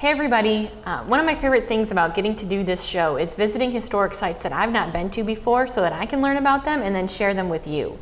Hey everybody, one of my favorite things about getting to do this show is visiting historic sites that I've not been to before so that I can learn about them and then share them with you.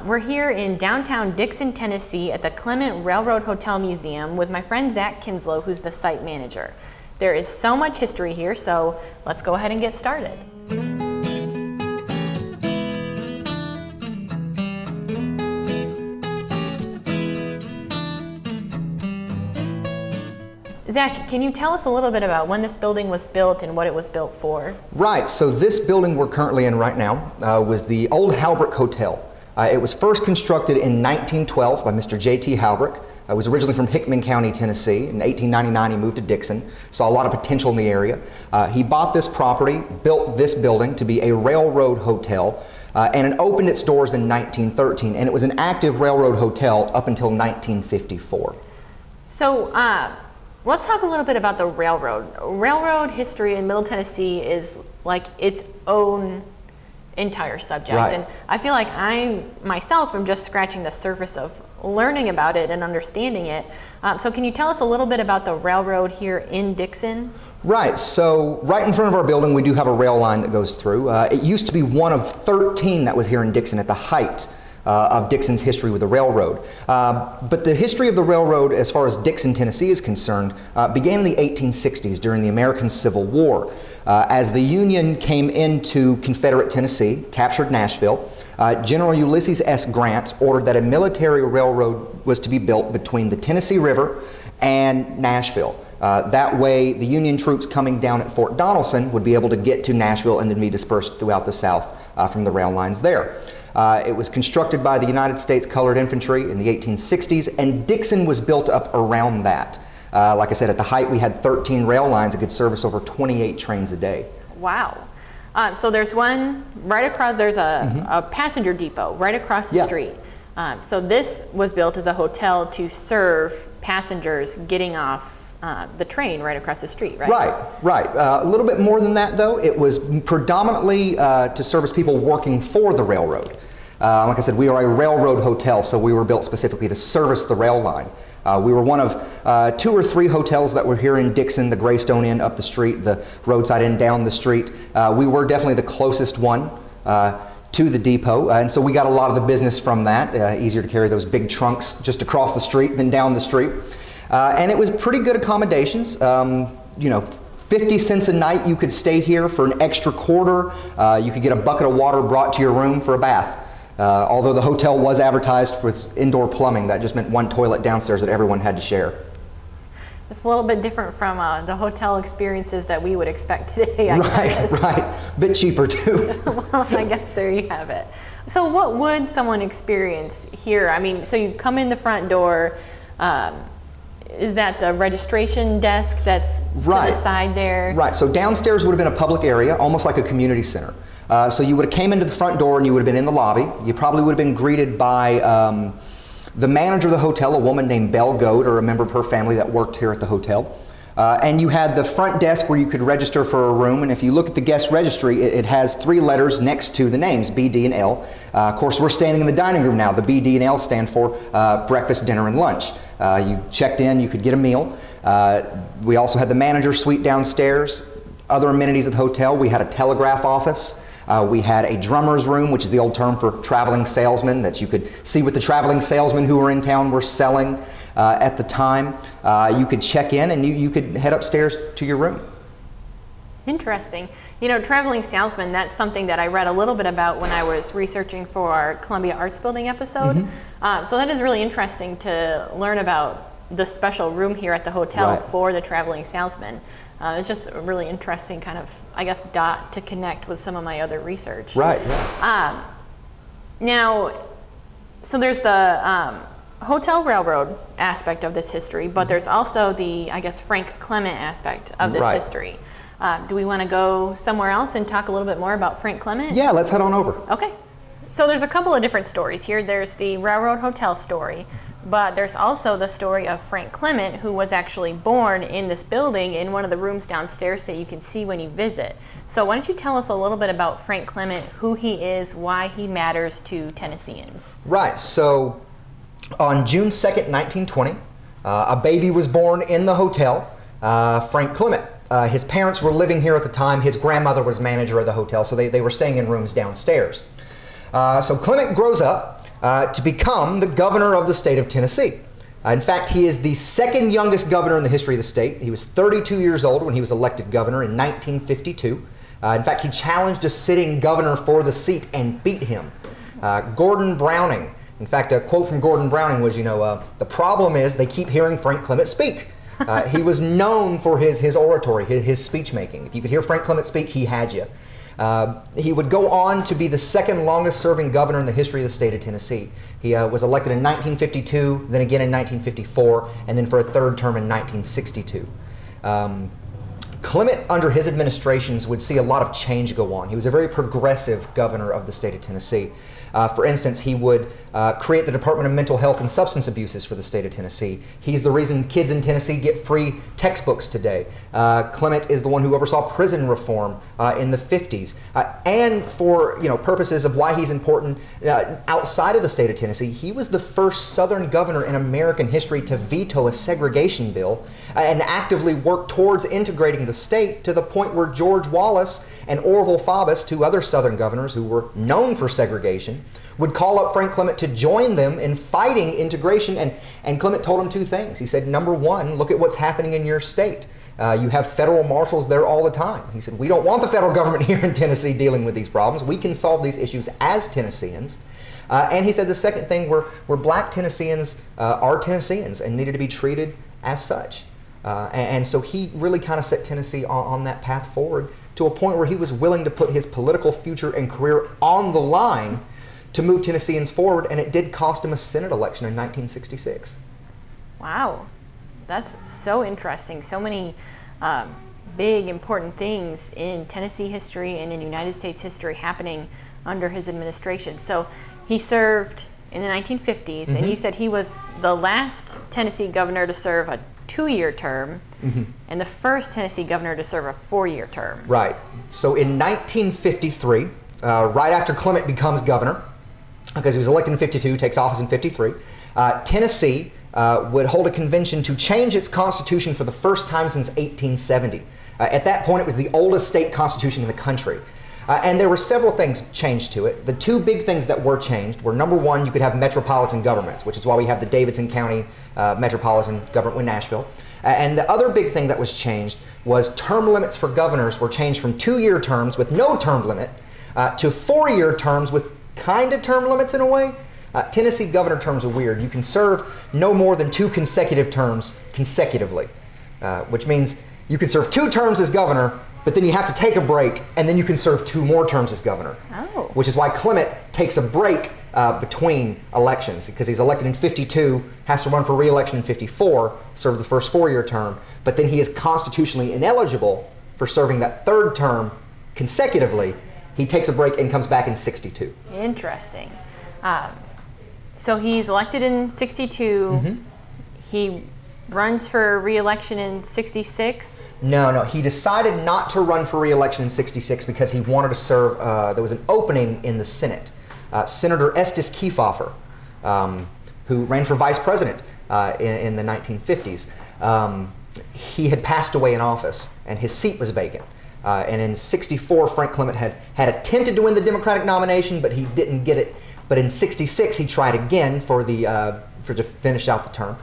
We're here in downtown Dickson, Tennessee at the Clement Railroad Hotel Museum with my friend Zach Kinslow, who's the site manager. There is so much history here, so let's go ahead and get started. Zach, can you tell us a little bit about when this building was built and what it was built for? Right, so this building we're currently in right now was the old Halbrook Hotel. It was first constructed in 1912 by Mr. J.T. Halbrook. It was originally from Hickman County, Tennessee. In 1899 he moved to Dickson, saw a lot of potential in the area. He bought this property, built this building to be a railroad hotel, and it opened its doors in 1913, and it was an active railroad hotel up until 1954. So, let's talk a little bit about the railroad. Railroad history in Middle Tennessee is like its own entire subject. Right. And I feel like I myself am just scratching the surface of learning about it and understanding it. So can you tell us a little bit about the railroad here in Dickson? Right, so right in front of our building we do have a rail line that goes through. It used to be one of 13 that was here in Dickson at the height of Dickson's history with the railroad. But the history of the railroad as far as Dickson, Tennessee is concerned began in the 1860s during the American Civil War. As the Union came into Confederate Tennessee, captured Nashville, General Ulysses S. Grant ordered that a military railroad was to be built between the Tennessee River and Nashville. That way the Union troops coming down at Fort Donelson would be able to get to Nashville and then be dispersed throughout the South from the rail lines there. It was constructed by the United States Colored Infantry in the 1860s, and Dickson was built up around that. Like I said, at the height we had 13 rail lines that could service over 28 trains a day. Wow. So there's one right across, there's a passenger depot right across the street. So this was built as a hotel to serve passengers getting off the train right across the street, right? Right. A little bit more than that though. It was predominantly to service people working for the railroad. Like I said, we are a railroad hotel, so we were built specifically to service the rail line. We were one of 2 or 3 hotels that were here in Dickson, the Greystone Inn up the street, the Roadside Inn down the street. We were definitely the closest one to the depot, and so we got a lot of the business from that. Easier to carry those big trunks just across the street than down the street. And it was pretty good accommodations. You know, 50 cents a night you could stay here for an extra quarter. You could get a bucket of water brought to your room for a bath. Although the hotel was advertised for its indoor plumbing, that just meant one toilet downstairs that everyone had to share. It's a little bit different from the hotel experiences that we would expect today, I guess. Right. Bit cheaper too. Well, I guess there you have it. So what would someone experience here? I mean, so you come in the front door, is that the registration desk that's to the side there? Right, so downstairs would have been a public area, almost like a community center. So you would have came into the front door and you would have been in the lobby. You probably would have been greeted by the manager of the hotel, a woman named Belle Goad, or a member of her family that worked here at the hotel. And you had the front desk where you could register for a room, and if you look at the guest registry, it has 3 letters next to the names, B, D, and L. Of course, we're standing in the dining room now. The B, D, and L stand for breakfast, dinner, and lunch. You checked in, you could get a meal. We also had the manager suite downstairs. Other amenities at the hotel, we had a telegraph office. We had a drummer's room, which is the old term for traveling salesman, that you could see what the traveling salesmen who were in town were selling at the time. You could check in and you could head upstairs to your room. Interesting. You know, traveling salesman, that's something that I read a little bit about when I was researching for our Columbia Arts Building episode. So that is really interesting to learn about the special room here at the hotel for the traveling salesman. It's just a really interesting kind of, I guess, dot to connect with some of my other research. Right. Now, so there's the hotel railroad aspect of this history, but there's also the, I guess, Frank Clement aspect of this history. Do we want to go somewhere else and talk a little bit more about Frank Clement? Yeah, let's head on over. Okay. So there's a couple of different stories here. There's the railroad hotel story, but there's also the story of Frank Clement, who was actually born in this building in one of the rooms downstairs that you can see when you visit. So why don't you tell us a little bit about Frank Clement, who he is, why he matters to Tennesseans? Right, so on June 2nd, 1920, a baby was born in the hotel. Frank Clement. His parents were living here at the time. His grandmother was manager of the hotel, so they were staying in rooms downstairs. So Clement grows up to become the governor of the state of Tennessee. In fact, he is the second youngest governor in the history of the state. He was 32 years old when he was elected governor in 1952. In fact, he challenged a sitting governor for the seat and beat him. Gordon Browning. In fact, a quote from Gordon Browning was, the problem is they keep hearing Frank Clement speak. He was known for his oratory, his speech making. If you could hear Frank Clement speak, he had you. He would go on to be the second longest serving governor in the history of the state of Tennessee. He was elected in 1952, then again in 1954, and then for a third term in 1962. Clement, under his administrations, would see a lot of change go on. He was a very progressive governor of the state of Tennessee. For instance, he would create the Department of Mental Health and Substance Abuses for the state of Tennessee. He's the reason kids in Tennessee get free textbooks today. Clement is the one who oversaw prison reform in the 50s. And for purposes of why he's important outside of the state of Tennessee, he was the first Southern governor in American history to veto a segregation bill and actively work towards integrating the state to the point where George Wallace and Orville Faubus, two other Southern governors who were known for segregation, would call up Frank Clement to join them in fighting integration. And Clement told him two things. He said, number one, look at what's happening in your state. You have federal marshals there all the time. He said, we don't want the federal government here in Tennessee dealing with these problems. We can solve these issues as Tennesseans. And he said the second thing, we're black Tennesseans are Tennesseans and needed to be treated as such. And so he really kind of set Tennessee on that path forward to a point where he was willing to put his political future and career on the line to move Tennesseans forward, and it did cost him a Senate election in 1966. Wow, that's so interesting. So many big, important things in Tennessee history and in United States history happening under his administration. So he served in the 1950s, and you said he was the last Tennessee governor to serve a 2-year term, and the first Tennessee governor to serve a 4-year term. Right. So in 1953, right after Clement becomes governor, because he was elected in 52, takes office in 53, Tennessee would hold a convention to change its constitution for the first time since 1870. At that point, it was the oldest state constitution in the country. And there were several things changed to it. The two big things that were changed were, number one, you could have metropolitan governments, which is why we have the Davidson County metropolitan government with Nashville. And the other big thing that was changed was term limits for governors were changed from 2-year terms with no term limit to 4-year terms with kind of term limits in a way. Tennessee governor terms are weird. You can serve no more than 2 consecutive terms consecutively, which means you can serve 2 terms as governor, but then you have to take a break, and then you can serve 2 more terms as governor. Oh. Which is why Clement takes a break between elections, because he's elected in 52, has to run for re-election in 54, serve the first 4-year term, but then he is constitutionally ineligible for serving that 3rd term consecutively. He takes a break and comes back in 62. Interesting. So he's elected in 62. He runs for re-election in 66. No. He decided not to run for re-election in 66 because he wanted to serve, there was an opening in the Senate. Senator Estes Kefauver, who ran for vice president in the 1950s, he had passed away in office and his seat was vacant. And in 64, Frank Clement had attempted to win the Democratic nomination, but he didn't get it. But in 66, he tried again to finish out the term.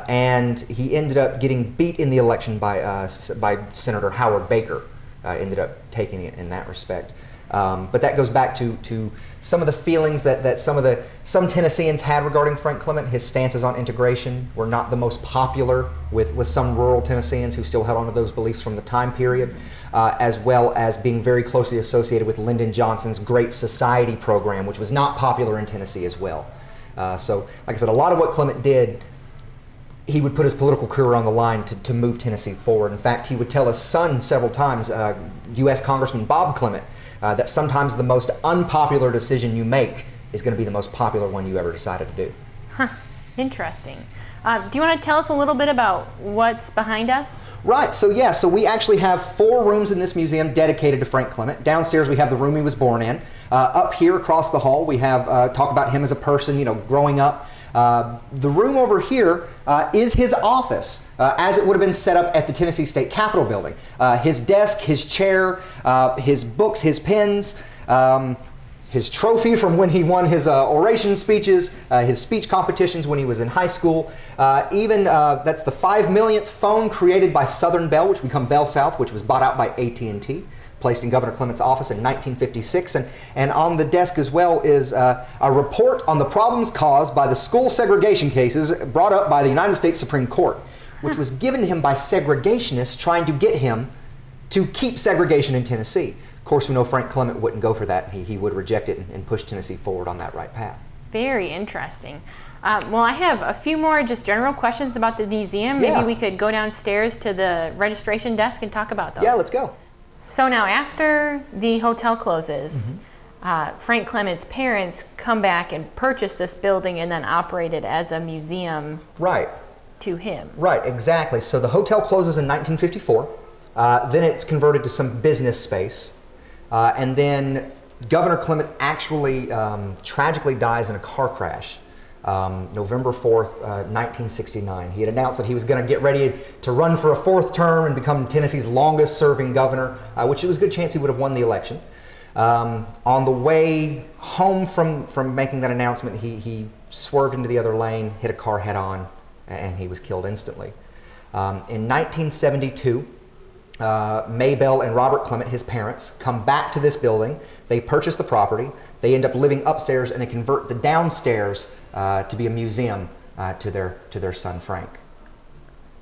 And he ended up getting beat in the election by Senator Howard Baker. Ended up taking it in that respect. But that goes back to some of the feelings that some Tennesseans had regarding Frank Clement. His stances on integration were not the most popular with some rural Tennesseans who still held on to those beliefs from the time period, as well as being very closely associated with Lyndon Johnson's Great Society program, which was not popular in Tennessee as well. So, like I said, a lot of what Clement did, he would put his political career on the line to move Tennessee forward. In fact, he would tell his son several times, U.S. Congressman Bob Clement, that sometimes the most unpopular decision you make is going to be the most popular one you ever decided to do. Huh. Interesting. Do you want to tell us a little bit about what's behind us? Right. So we actually have 4 rooms in this museum dedicated to Frank Clement. Downstairs we have the room he was born in. Up here across the hall we have talk about him as a person, growing up. The room over here is his office, as it would have been set up at the Tennessee State Capitol building. His desk, his chair, his books, his pens, his trophy from when he won his oration speeches, his speech competitions when he was in high school, even that's the 5 millionth phone created by Southern Bell, which became Bell South, which was bought out by AT&T, placed in Governor Clement's office in 1956. And on the desk as well is a report on the problems caused by the school segregation cases brought up by the United States Supreme Court, which was given to him by segregationists trying to get him to keep segregation in Tennessee. Of course, we know Frank Clement wouldn't go for that. He would reject it and push Tennessee forward on that right path. Very interesting. Well, I have a few more just general questions about the museum. Yeah. Maybe we could go downstairs to the registration desk and talk about those. Yeah, let's go. So now, after the hotel closes, Frank Clement's parents come back and purchase this building and then operate it as a museum. Right. To him. Right, exactly. So the hotel closes in 1954. Then it's converted to some business space. And then Governor Clement actually tragically dies in a car crash November 4th, 1969. He had announced that he was going to get ready to run for a fourth term and become Tennessee's longest serving governor, which it was a good chance he would have won the election. On the way home from making that announcement, he swerved into the other lane, hit a car head on, and he was killed instantly. In 1972, Maybelle and Robert Clement, his parents, come back to this building. They purchase the property. They end up living upstairs, and they convert the downstairs to be a museum to their son Frank.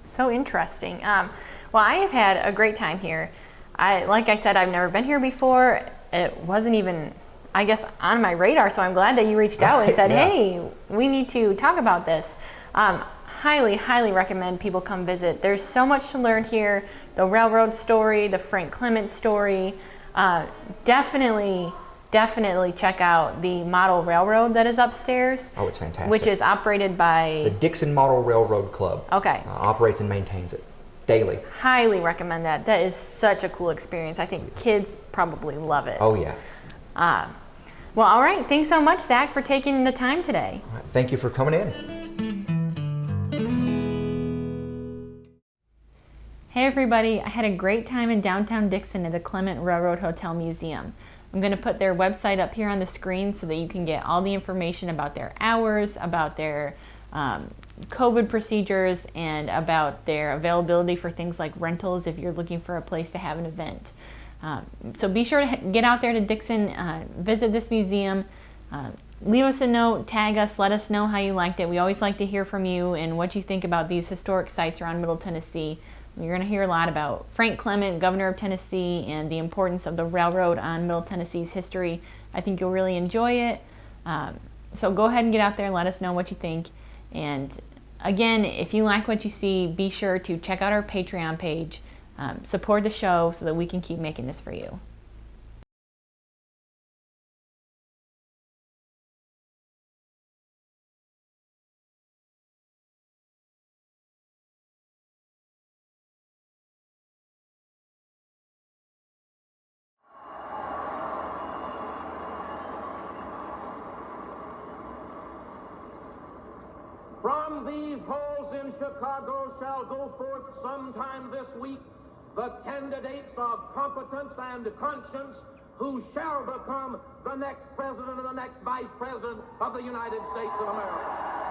So interesting. Well, I have had a great time here. Like I said, I've never been here before. It wasn't even, I guess, on my radar, so I'm glad that you reached out and said, yeah. Hey, we need to talk about this. Highly, highly recommend people come visit. There's so much to learn here. The railroad story, the Frank Clement story. Definitely check out the model railroad that is upstairs. Oh, it's fantastic. Which is operated by the Dickson Model Railroad Club. Okay. Operates and maintains it daily. Highly recommend that. That is such a cool experience. I think kids probably love it. Oh, yeah. Well, all right. Thanks so much, Zach, for taking the time today. All right. Thank you for coming in. Hey everybody, I had a great time in downtown Dickson at the Clement Railroad Hotel Museum. I'm going to put their website up here on the screen so that you can get all the information about their hours, about their COVID procedures, and about their availability for things like rentals if you're looking for a place to have an event. So be sure to get out there to Dickson, visit this museum, leave us a note, tag us, let us know how you liked it. We always like to hear from you and what you think about these historic sites around Middle Tennessee. You're going to hear a lot about Frank Clement, governor of Tennessee, and the importance of the railroad on Middle Tennessee's history. I think you'll really enjoy it. So go ahead and get out there and let us know what you think. And again, if you like what you see, be sure to check out our Patreon page, support the show so that we can keep making this for you. From these halls in Chicago shall go forth sometime this week the candidates of competence and conscience who shall become the next president and the next vice president of the United States of America.